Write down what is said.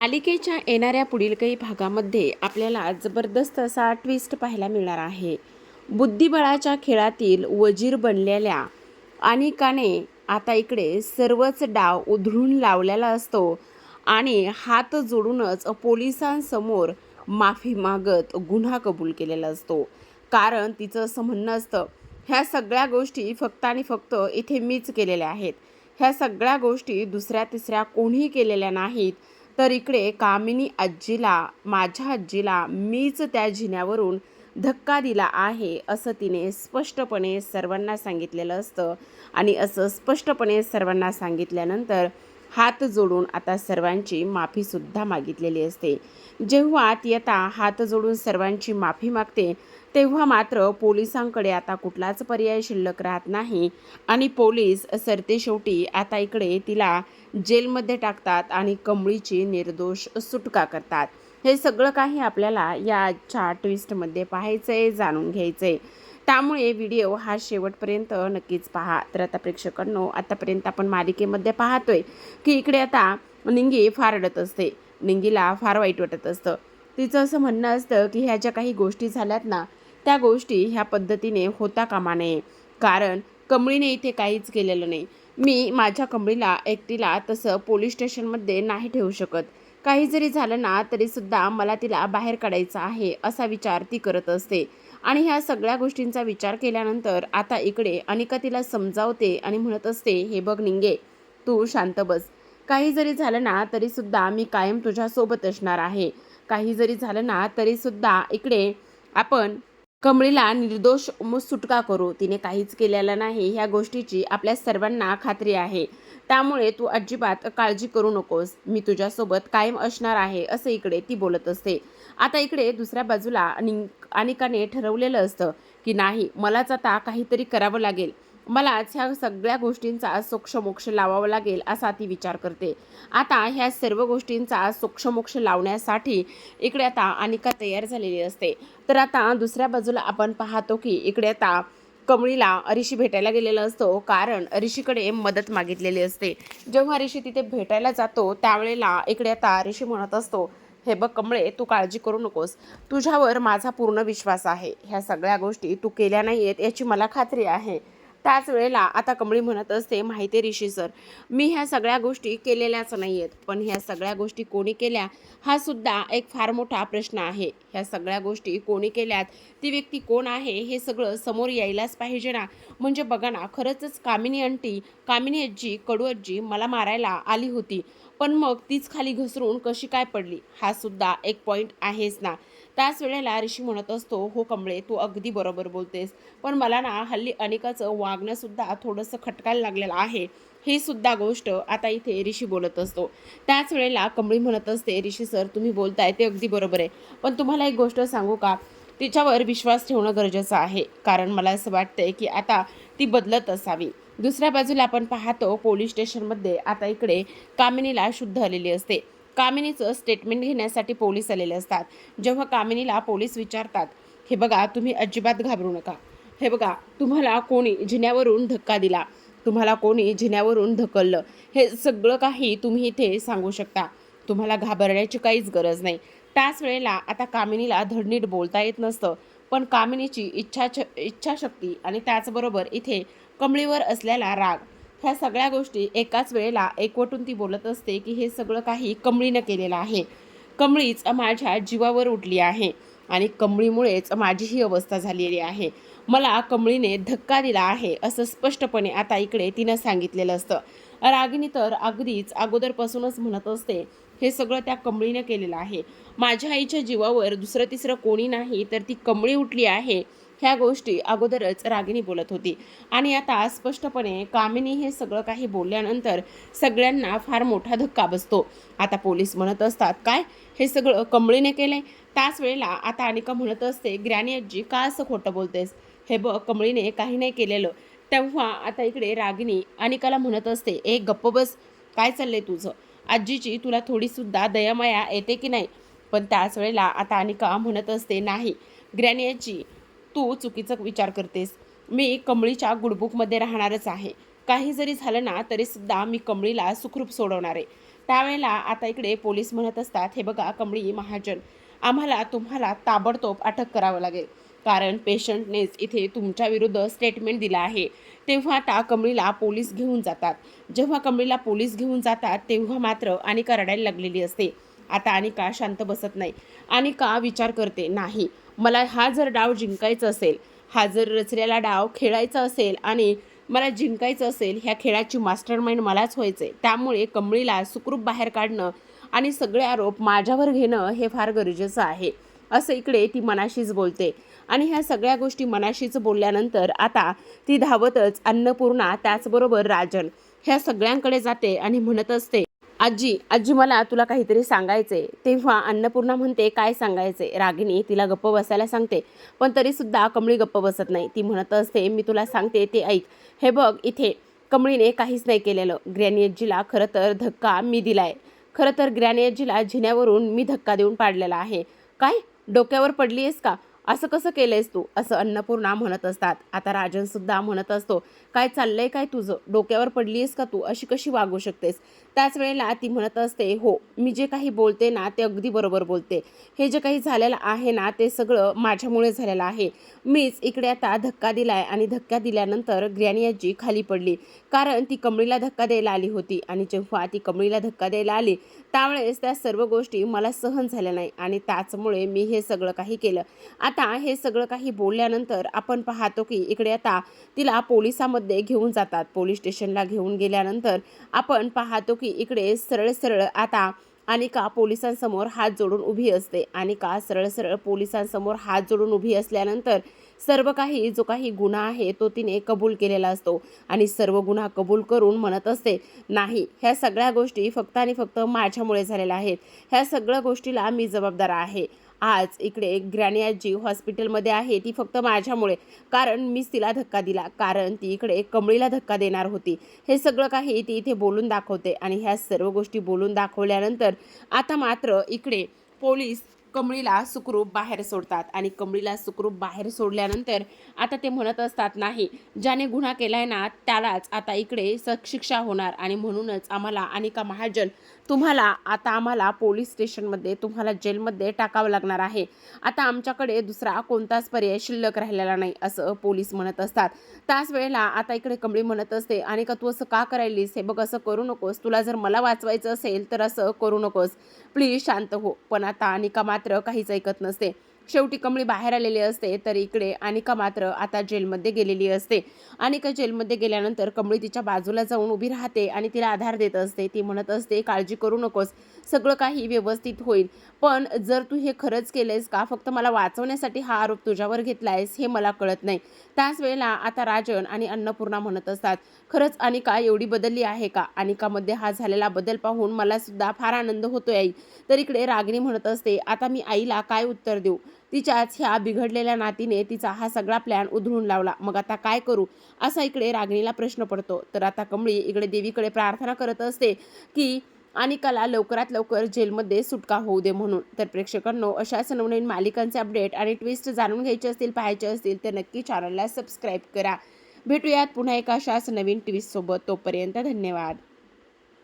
मालिकेच्या येणाऱ्या पुढील काही भागामध्ये आपल्याला जबरदस्त असा ट्विस्ट पाहायला मिळणार आहे. बुद्धिबळाच्या खेळातील वजीर बनलेल्या अनिकाने आता इकडे सर्वच डाव उधळून लावलेला असतो आणि हात जोडूनच पोलिसांसमोर माफी मागत गुन्हा कबूल केलेला असतो. कारण तिचं असं म्हणणं असतं, ह्या सगळ्या गोष्टी फक्त आणि फक्त इथे मीच केलेल्या आहेत. ह्या सगळ्या गोष्टी दुसऱ्या तिसऱ्या कोणीही केलेल्या नाहीत. तर इकडे कामिनी आजीला, माझ्या आजीला मीच त्या जिन्यावरून धक्का दिला आहे असं तिने स्पष्टपणे सर्वांना सांगितलेलं असतं. आणि असं स्पष्टपणे सर्वांना सांगितल्यानंतर हात जोडून आता सर्वांची माफीसुद्धा मागितलेली असते. जेव्हा ती आता हात जोडून सर्वांची माफी मागते तेव्हा मात्र पोलिसांकडे आता कुठलाच पर्याय शिल्लक राहत नाही आणि पोलीस सरतेशेवटी आता इकडे तिला जेलमध्ये टाकतात आणि कमळीची निर्दोष सुटका करतात. हे सगळं काही आपल्याला या आजच्या ट्विस्टमध्ये पाहायचं आहे, जाणून घ्यायचं आहे. त्यामुळे व्हिडिओ हा शेवटपर्यंत नक्कीच पहा. तर आता प्रेक्षकांनो, आतापर्यंत आपण मालिकेमध्ये पाहतोय की इकडे आता निंगी फार रडत असते. निंगीला फार वाईट वाटत असतं. तिचं असं म्हणणं असतं की ह्या ज्या काही गोष्टी झाल्यात ना, त्या गोष्टी ह्या पद्धतीने होता कामा नये. कारण कमळीने इथे काहीच केलेलं नाही. मी माझ्या कमळीला एकटीला तसं पोलीस स्टेशनमध्ये नाही ठेवू शकत. काही जरी झालं ना तरीसुद्धा मला तिला बाहेर काढायचं आहे असा विचार ती करत असते. आणि ह्या सगळ्या गोष्टींचा विचार केल्यानंतर आता इकडे अनिका तिला समजावते आणि म्हणत असते, हे बघ निंगे, तू शांत बस. काही जरी झालं ना तरीसुद्धा मी कायम तुझ्यासोबत असणार आहे. काही जरी झालं ना तरीसुद्धा इकडे आपण कमळीला निर्दोष सुटका करू. तिने काहीच केलेलं नाही ह्या गोष्टीची आपल्या सर्वांना खात्री आहे. त्यामुळे तू अजिबात काळजी करू नकोस. मी तुझ्यासोबत कायम असणार आहे असं इकडे ती बोलत असते. आता इकडे दुसऱ्या बाजूला अनिकाने ठरवलेलं असतं की नाही, मलाच आता काहीतरी करावं लागेल. मलाच ह्या सगळ्या गोष्टींचा सोक्षमोक्ष लावावा लागेल असा ती विचार करते. आता ह्या सर्व गोष्टींचा सोक्षमोक्ष लावण्यासाठी इकडे आता अनिका तयार झालेली असते. तर आता दुसऱ्या बाजूला आपण पाहतो की इकडे आता कमळीला ऋषी भेटायला गेलेला असतो. कारण ऋषीकडे मदत मागितलेली असते. जेव्हा ऋषी तिथे भेटायला जातो त्यावेळेला इकडे आता ऋषी म्हणत असतो, हे बघ कमळे, तू काळजी करू नकोस. तुझ्यावर माझा पूर्ण विश्वास आहे. ह्या सगळ्या गोष्टी तू केल्या नाही आहेत याची मला खात्री आहे. त्याच वेळेला आता कमळी म्हणत असते, माहिती आहे ऋषी सर, मी ह्या सगळ्या गोष्टी केलेल्याच नाही आहेत. पण ह्या सगळ्या गोष्टी कोणी केल्या हा सुद्धा एक फार मोठा प्रश्न आहे. ह्या सगळ्या गोष्टी कोणी केल्यात, ती व्यक्ती कोण आहे हे सगळं समोर यायलाच पाहिजे ना. म्हणजे बघा ना, खरंच कामिनी आंटी, कामिनी आजी, कडू आजी मला मारायला आली होती. पण मग तीच खाली घसरून कशी काय पडली हा सुद्धा एक पॉईंट आहेच ना. त्याच वेळेला ऋषी म्हणत असतो, हो कमळे, तू अगदी बरोबर बोलतेस. पण मला ना हल्ली अनिकाचं वागणंसुद्धा थोडंसं खटकायला लागलेलं आहे. ही सुद्धा गोष्ट आता इथे ऋषी बोलत असतो. त्याच वेळेला कमळी म्हणत असते, ऋषी सर, तुम्ही बोलताय ते अगदी बरोबर आहे. पण तुम्हाला एक गोष्ट सांगू का, तिच्यावर विश्वास ठेवणं गरजेचं आहे. कारण मला असं वाटतंय की आता ती बदलत असावी. दुसऱ्या बाजूला आपण पाहतो पोलीस स्टेशनमध्ये आता इकडे कामिनीला शुद्ध आलेली असते. कामिनीचं स्टेटमेंट घेण्यासाठी पोलीस आलेले असतात. जेव्हा कामिनीला पोलीस विचारतात, हे बघा तुम्ही अजिबात घाबरू नका. हे बघा, तुम्हाला कोणी जिन्यावरून धक्का दिला, तुम्हाला कोणी जिन्यावरून ढकललं, हे सगळं काही तुम्ही इथे सांगू शकता. तुम्हाला घाबरण्याची काहीच गरज नाही. त्याच वेळेला आता कामिनीला धडनीट बोलता येत नसतं. पण कामिनीची इच्छाशक्ती आणि त्याचबरोबर इथे कमळीवर असलेला राग, ह्या सगळ्या गोष्टी एकाच वेळेला एकवटून ती बोलत असते की हे सगळं काही कमळीनं केलेलं आहे. कमळीच माझ्या जीवावर उठली आहे आणि कमळीमुळेच माझी ही अवस्था झालेली आहे. मला कमळीने धक्का दिला आहे असं स्पष्टपणे आता इकडे तिनं सांगितलेलं असतं. रागिनी तर अगदीच अगोदरपासूनच म्हणत असते, हे सगळं त्या कमळीनं केलेलं आहे. माझ्या आईच्या जीवावर दुसरं तिसरं कोणी नाही तर ती कमळी उठली आहे. ह्या गोष्टी अगोदरच रागिनी बोलत होती. आणि आता स्पष्टपणे कामिनी हे सगळं काही बोलल्यानंतर सगळ्यांना फार मोठा धक्का बसतो. आता पोलीस म्हणत असतात, काय हे सगळं कमळीने केलंय? त्याच वेळेला आता अनिका म्हणत असते, ग्रॅनी आजी, का असं खोटं बोलतेस? हे बघ, कमळीने काही नाही केलेलं. तेव्हा आता इकडे रागिनी अनिकाला म्हणत असते, एक गप्प बस, काय चाललंय तुझं? आजीची तुला थोडीसुद्धा दयामाया येते की नाही? पण त्याच वेळेला आता अनिका म्हणत असते, नाही ग्रॅनी आजी, तू चुकीचा विचार करतेस. मी कमळीच्या गुडबुकमध्ये राहणारच आहे. काही जरी झालं ना तरीसुद्धा मी कमळीला सुखरूप सोडवणार आहे. त्यावेळेला आता इकडे पोलीस म्हणत असतात, हे बघा कमळी महाजन, आम्हाला तुम्हाला ताबडतोब अटक करावं लागेल, कारण पेशंटनेच इथे तुमच्या विरुद्ध स्टेटमेंट दिला आहे. तेव्हा आता कमळीला पोलीस घेऊन जातात. जेव्हा कमळीला पोलीस घेऊन जातात तेव्हा मात्र अनिका रडायला लागलेली असते. आता अनिका शांत बसत नाही. अनिका विचार करते, नाही, मला हा जर डाव जिंकायचा असेल, हा जर रचलेला डाव खेळायचा असेल आणि मला जिंकायचं असेल, ह्या खेळाची मास्टरमाइंड मलाच व्हायचंय. त्यामुळे कमळीला सुखरूप बाहेर काढणं आणि सगळे आरोप माझ्यावर घेणं हे फार गरजेचं आहे, असं इकडे ती मनाशीच बोलते. आणि ह्या सगळ्या गोष्टी मनाशीच बोलल्यानंतर आता ती धावतच अन्नपूर्णा त्याचबरोबर राजन ह्या सगळ्यांकडे जाते आणि म्हणत असते, आजी आजी मला तुला काहीतरी सांगायचंय. तेव्हा अन्नपूर्णा म्हणते, काय सांगायचंय. रागिनी तिला गप्प बसायला सांगते, पण तरीसुद्धा कमळी गप्प बसत नाही. ती म्हणत असते, मी तुला सांगते ते ऐक. हे बघ, इथे कमळीने काहीच नाही केलेलं. ग्रॅनी आजीला खरं तर धक्का मी दिलाय. खरं तर ग्रॅनी आजीला जिन्यावरून मी धक्का देऊन पाडलेला आहे. काय, डोक्यावर पडली आहेस का? असं कसं केलंयस तू, असं अन्नपूर्णा म्हणत असतात. आता राजनसुद्धा म्हणत असतो, काय चाललंय काय तुझं, डोक्यावर पडली आहेस का तू, अशी कशी वागू शकतेस. त्याच वेळेला ती म्हणत असते, हो, मी जे काही बोलते ना ते अगदी बरोबर बोलते. हे जे काही झालेलं आहे ना ते सगळं माझ्यामुळे झालेलं आहे. मीच इकडे आता धक्का दिलाय आणि धक्का दिल्यानंतर ग्रॅनी आजी खाली पडली, कारण ती कमळीला धक्का द्यायला आली होती. आणि जेव्हा ती कमळीला धक्का द्यायला आली त्यावेळेस त्या सर्व गोष्टी मला सहन झाल्या नाही आणि त्याचमुळे मी हे सगळं काही केलं. आता हे सगळं काही बोलल्यानंतर आपण पाहतो की इकडे आता तिला पोलिसांमध्ये घेऊन जातात. पोलीस स्टेशनला घेऊन गेल्यानंतर आपण पाहतो की इकडे सरळ सरळ आता अनिका पोलिसांसमोर हात जोडून उभी असते. अनिका सरळ सरळ पोलिसांसमोर हात जोडून उभी असल्यानंतर सर्व काही जो काही गुन्हा आहे तो तिने कबूल केलेला असतो आणि सर्व गुन्हा कबूल करून म्हणत असते, नाही, ह्या सगळ्या गोष्टी फक्त आणि फक्त माझ्यामुळे झालेल्या आहेत. ह्या सगळ्या गोष्टीला मी जबाबदार आहे. आज इकडे ग्रॅनी आजी हॉस्पिटलमध्ये आहे ती फक्त माझ्यामुळे, कारण मीच तिला धक्का दिला, कारण ती इकडे कमळीला धक्का देणार होती. हे सगळं काही ती इथे बोलून दाखवते आणि ह्या सर्व गोष्टी बोलून दाखवल्यानंतर आता मात्र इकडे पोलीस कमळीला सुखरूप बाहेर सोडतात आणि कमळीला सुखरूप बाहेर सोडल्यानंतर आता ते म्हणत असतात, नाही, ज्याने गुन्हा केलाय ना त्यालाच आता इकडे शिक्षा होणार आणि म्हणूनच आम्हाला अनिका महाजन तुम्हाला आता आम्हाला पोलीस स्टेशनमध्ये तुम्हाला जेलमध्ये टाकावं लागणार आहे. आता आमच्याकडे दुसरा कोणताच पर्याय शिल्लक राहिलेला नाही, असं पोलीस म्हणत असतात. त्याच वेळेला आता इकडे कमळी म्हणत असते, अनिका तू असं का करायलीस, हे बघ असं करू नकोस, तुला जर मला वाचवायचं असेल तर असं करू नकोस, प्लीज शांत हो. पण आता अनिका मात्र काहीच ऐकत नसते. शेवटी कमळी बाहेर आलेली असते तर इकडे अनिका मात्र आता जेलमध्ये गेलेली असते. अनिका जेलमध्ये गेल्यानंतर कमळी तिच्या बाजूला जाऊन उभी राहते आणि तिला आधार देत असते. ती म्हणत असते, काळजी करू नकोस, सगळं काही व्यवस्थित होईल. पण जर तू हे खरंच केलंयस का, फक्त मला वाचवण्यासाठी हा आरोप तुझ्यावर घेतलायस हे मला कळत नाही. त्याच वेळेला आता राजन आणि अन्नपूर्णा म्हणत असतात, खरंच अनिका एवढी बदलली आहे का? अनिकामध्ये हा झालेला बदल पाहून मला सुद्धा फार आनंद होतोय आई. तर इकडे रागिनी म्हणत असते, आता मी आईला काय उत्तर देऊ, तिच्याच ह्या बिघडलेल्या नातीने तिचा हा सगळा प्लॅन उधळून लावला, मग आता काय करू, असा इकडे रागिणीला प्रश्न पडतो. तर आता कमळी इकडे देवीकडे प्रार्थना करत असते की अनिकाला लवकरात लवकर जेलमध्ये सुटका होऊ दे म्हणून. तर प्रेक्षकांनो, अशाच नवनवीन मालिकांचे अपडेट आणि ट्विस्ट जाणून घ्यायचे असतील, पाहायचे असतील तर नक्की चॅनलला सबस्क्राईब करा. भेटूयात पुन्हा एका अशाच नवीन ट्विस्ट सोबत. तोपर्यंत धन्यवाद.